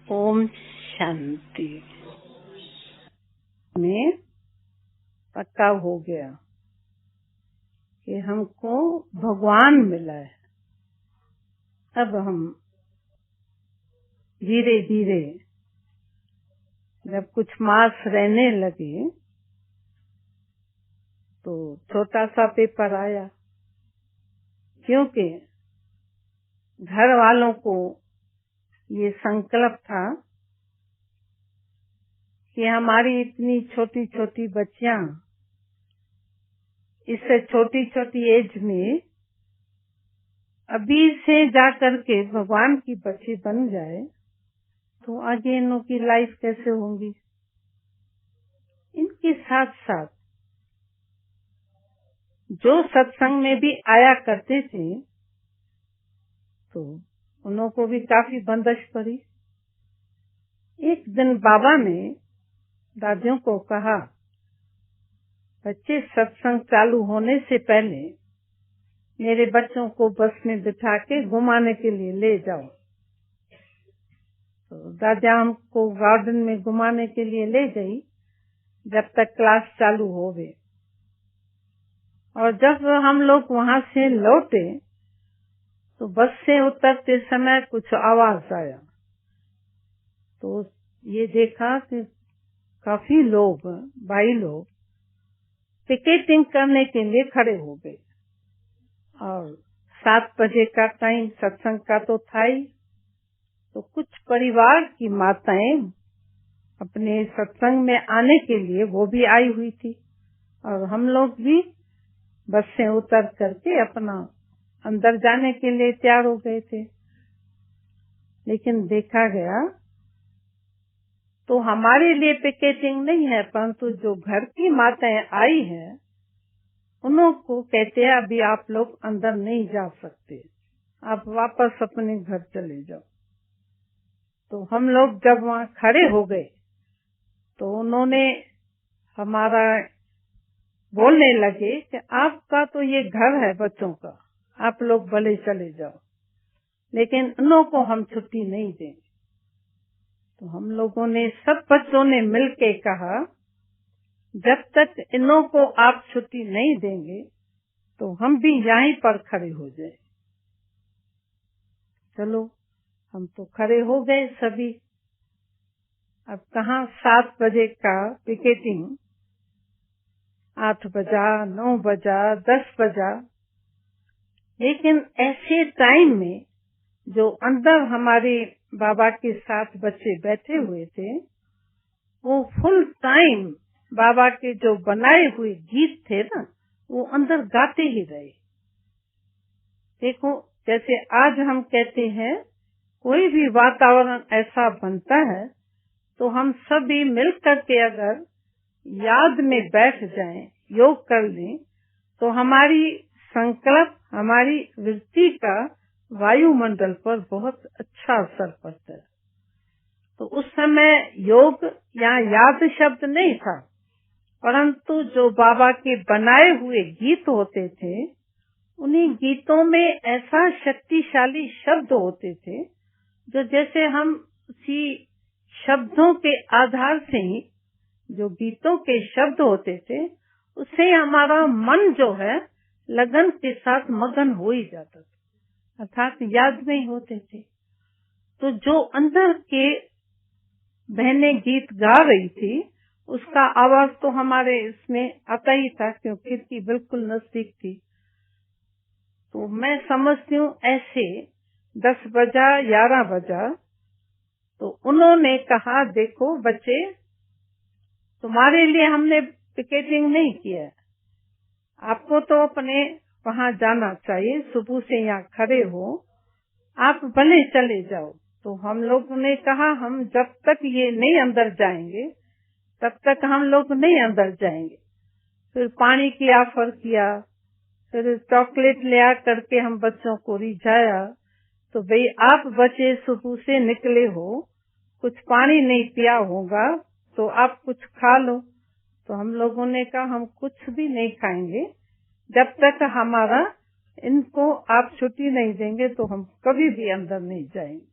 ओम शांति। में पक्का हो गया कि हमको भगवान मिला है। अब हम धीरे धीरे जब कुछ मास रहने लगे तो छोटा सा पेपर आया, क्योंकि घर वालों को ये संकल्प था कि हमारी इतनी छोटी छोटी बच्चियां इससे छोटी छोटी एज में अभी से जाकर के भगवान की बच्ची बन जाए तो आगे इनों की लाइफ कैसे होंगी। इनके साथ साथ जो सत्संग में भी आया करते थे तो उन्हों को भी काफी बंदिश पड़ी। एक दिन बाबा ने दादियों को कहा, बच्चे सत्संग चालू होने से पहले मेरे बच्चों को बस में बिठा के घुमाने के लिए ले जाओ। तो दादा हमको गार्डन में घुमाने के लिए ले गई जब तक क्लास चालू हो गई। और जब हम लोग वहां से लौटे तो बस से उतरते समय कुछ आवाज आया, तो ये देखा कि काफी लोग, भाई लोग टिकटिंग करने के लिए खड़े हो गए। और 7 बजे का टाइम सत्संग का तो था ही, तो कुछ परिवार की माताएं अपने सत्संग में आने के लिए वो भी आई हुई थी और हम लोग भी बस से उतर करके अपना अंदर जाने के लिए तैयार हो गए थे। लेकिन देखा गया तो हमारे लिए पिकेटिंग नहीं है, परंतु जो घर की माताएं आई हैं उनको कहते हैं अभी आप लोग अंदर नहीं जा सकते, आप वापस अपने घर चले जाओ। तो हम लोग जब वहाँ खड़े हो गए तो उन्होंने हमारा बोलने लगे कि आपका तो ये घर है बच्चों का, आप लोग भले चले जाओ, लेकिन उन्हों को हम छुट्टी नहीं देंगे। तो हम लोगों ने, सब बच्चों ने मिलके कहा, जब तक इन्हों को आप छुट्टी नहीं देंगे तो हम भी यहीं पर खड़े हो जाए। चलो हम तो खड़े हो गए सभी। अब कहाँ 7 बजे का पिकेटिंग, 8 बजा, 9 बजा, 10 बजा। लेकिन ऐसे टाइम में जो अंदर हमारे बाबा के साथ बच्चे बैठे हुए थे वो फुल टाइम बाबा के जो बनाए हुए गीत थे ना वो अंदर गाते ही रहे। देखो, जैसे आज हम कहते हैं कोई भी वातावरण ऐसा बनता है तो हम सभी मिलकर के अगर याद में बैठ जाएं, योग कर लें, तो हमारी संकल्प, हमारी वृत्ति का वायुमंडल पर बहुत अच्छा असर पड़ता है। तो उस समय योग या याद शब्द नहीं था, परंतु जो बाबा के बनाए हुए गीत होते थे उन्हीं गीतों में ऐसा शक्तिशाली शब्द होते थे जो जैसे हम उसी शब्दों के आधार से ही, जो गीतों के शब्द होते थे उससे हमारा मन जो है लगन के साथ मगन हो ही जाता था, अर्थात याद नहीं होते थे। तो जो अंदर के बहनें गीत गा रही थी उसका आवाज तो हमारे इसमें आता ही था, क्योंकि खिड़की बिल्कुल नजदीक थी। तो मैं समझती हूँ ऐसे 10 बजा, 11 बजा, तो उन्होंने कहा, देखो बच्चे, तुम्हारे लिए हमने पिकेटिंग नहीं किया, आपको तो अपने वहाँ जाना चाहिए, सुबह से यहाँ खड़े हो, आप भले चले जाओ। तो हम लोगों ने कहा हम जब तक ये नहीं अंदर जाएंगे तब तक हम लोग नहीं अंदर जाएंगे। फिर पानी की ऑफर किया, फिर चॉकलेट ले आ करके हम बच्चों को रिझाया, तो भाई आप बच्चे सुबह से निकले हो, कुछ पानी नहीं पिया होगा तो आप कुछ खा लो। तो हम लोगों ने कहा हम कुछ भी नहीं खाएंगे जब तक हमारा इनको आप छुट्टी नहीं देंगे, तो हम कभी भी अंदर नहीं जाएंगे।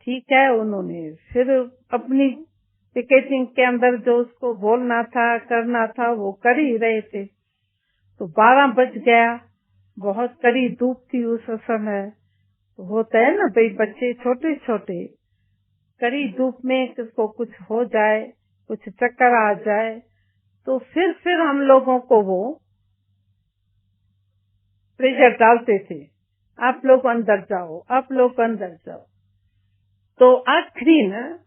ठीक है, उन्होंने फिर अपनी पिकेटिंग के अंदर जो उसको बोलना था, करना था, वो कर ही रहे थे। तो 12 बज गया, बहुत कड़ी धूप थी उस समय। तो होता है ना भाई, बच्चे छोटे छोटे, कड़ी धूप में किसको कुछ हो जाए, कुछ चक्कर आ जाए, तो फिर हम लोगों को वो प्रेशर डालते थे, आप लोग अंदर जाओ, आप लोग अंदर जाओ। तो आखिरी न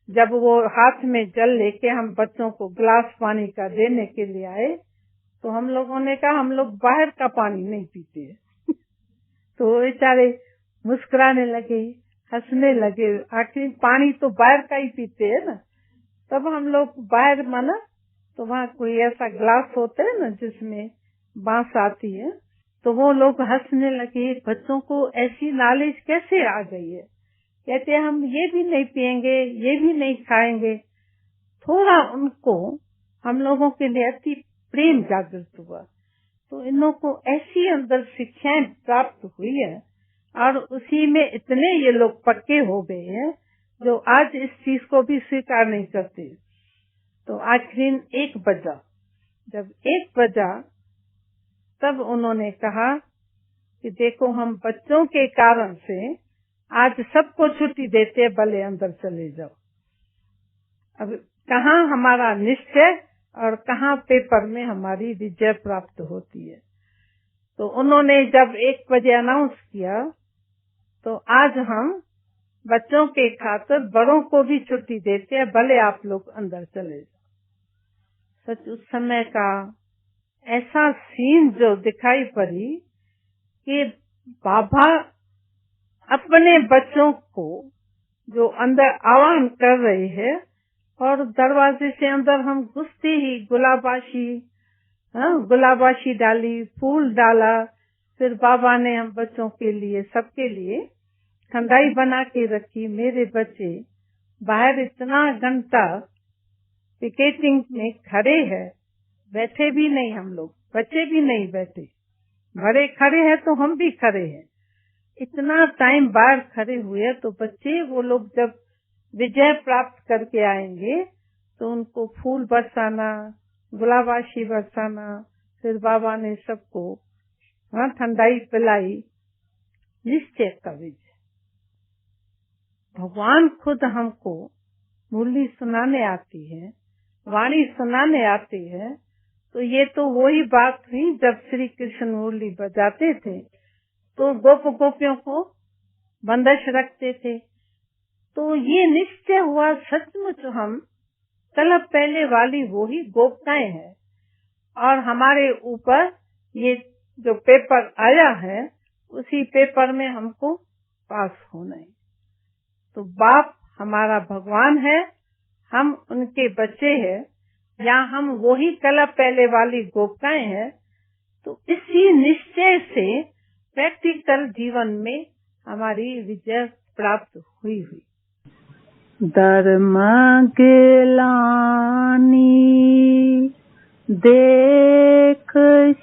जब वो हाथ में जल लेके हम बच्चों को गिलास पानी का देने के लिए आए, तो हम लोगों ने कहा हम लोग बाहर का पानी नहीं पीते। तो बेचारे मुस्कुराने लगे, हंसने लगे, आखिर पानी तो बाहर का ही पीते हैं ना। तब हम लोग बाहर माना, तो वहाँ कोई ऐसा गिलास होता है ना जिसमें बांस आती है, तो वो लोग हंसने लगे, बच्चों को ऐसी नॉलेज कैसे आ गई है। कहते हम ये भी नहीं पिएंगे, ये भी नहीं खाएंगे। थोड़ा उनको हम लोगों के लिए अति प्रेम जागृत हुआ, तो इन लोगों को ऐसी अंदर शिक्षाएं प्राप्त हुई है, और उसी में इतने ये लोग पक्के हो गए हैं जो आज इस चीज को भी स्वीकार नहीं करते। तो आखिर 1 बजा, जब 1 बजा तब उन्होंने कहा कि देखो हम बच्चों के कारण से आज सबको छुट्टी देते, भले अंदर चले जाओ। अब कहाँ हमारा निश्चय और कहाँ पेपर में हमारी विजय प्राप्त होती है। तो उन्होंने जब 1 बजे अनाउंस किया, तो आज हम बच्चों के खातिर बड़ों को भी छुट्टी देते हैं, भले आप लोग अंदर चले जाओ। सच उस समय का ऐसा सीन जो दिखाई पड़ी कि बाबा अपने बच्चों को जो अंदर आह्वान कर रहे हैं, और दरवाजे से अंदर हम घुसते ही गुलाबाशी डाली, फूल डाला। फिर बाबा ने हम बच्चों के लिए, सबके लिए ठंडाई बना के रखी। मेरे बच्चे बाहर इतना घंटा पिकेटिंग में खड़े हैं, बैठे भी नहीं, हम लोग बच्चे भी नहीं बैठे, बड़े खड़े हैं तो हम भी खड़े हैं। इतना टाइम बाहर खड़े हुए, तो बच्चे वो लोग जब विजय प्राप्त करके आएंगे तो उनको फूल बरसाना, गुलाबाशी बरसाना। फिर बाबा ने सबको ठंडाई पिलाई, निश्चय का विजय। भगवान खुद हमको मुरली सुनाने आती है, वाणी सुनाने आती है। तो ये तो वही बात हुई जब श्री कृष्ण मुरली बजाते थे तो गोप गोपियों को बंदिश रखते थे। तो ये निश्चय हुआ सचमुच हम तलब पहले वाली वही गोपिकाएं हैं, और हमारे ऊपर ये जो पेपर आया है उसी पेपर में हमको पास होना है। तो बाप हमारा भगवान है, हम उनके बच्चे हैं, या हम वही तलब पहले वाली गोपिकाएं हैं। तो इसी निश्चय से प्रैक्टिकल जीवन में हमारी विजय प्राप्त हुई। धर्म गिलानी देख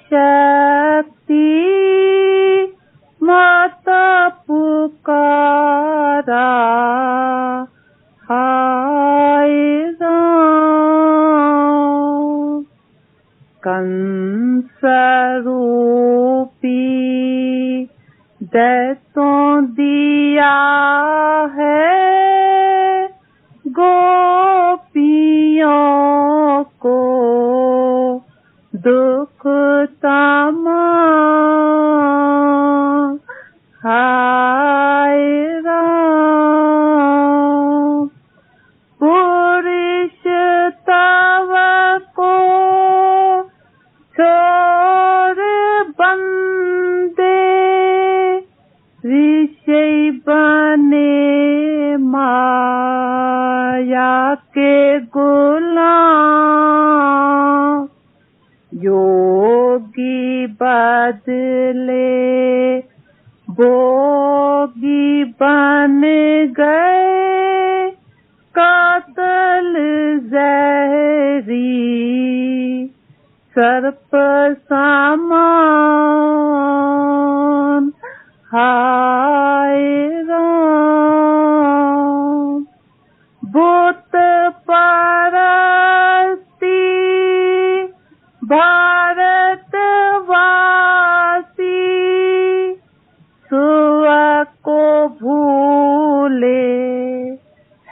शक्ति माता पुकारा, हाय राम कंस रूपी दैत्यों दिया है, गोपियों को दुख तमा, हाय राम पुरुष तव को छोड़ बंदे, विषय बने माया के गुलाम, योगी बदले भोगी बन गए, कातल जहरी सर्प समान, हाय राम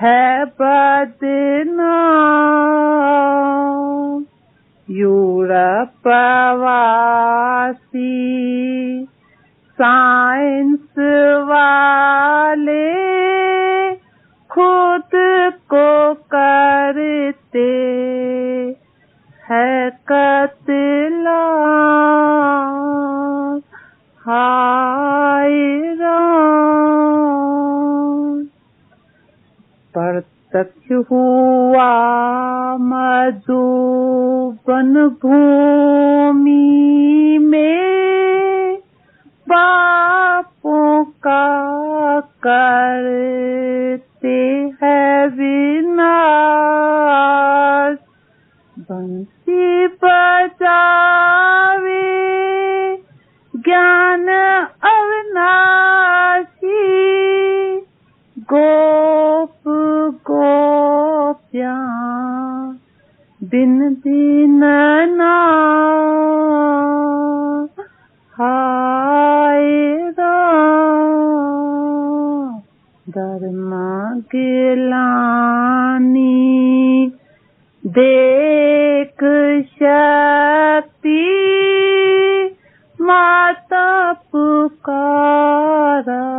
है बदनाम। यूरोप वासी साइंस वाले खुद को करते है कत्ला। हाय राम। प्रत्यक्ष हुआ मधुबन भूमि में पापों का करते है विनाश। बंसी बजावे ज्ञान अविनाशी, गोप गोपियाँ दिन दिन नाम। हाय राम। धर्म गिलानी देख शक्ति माता पुकारा।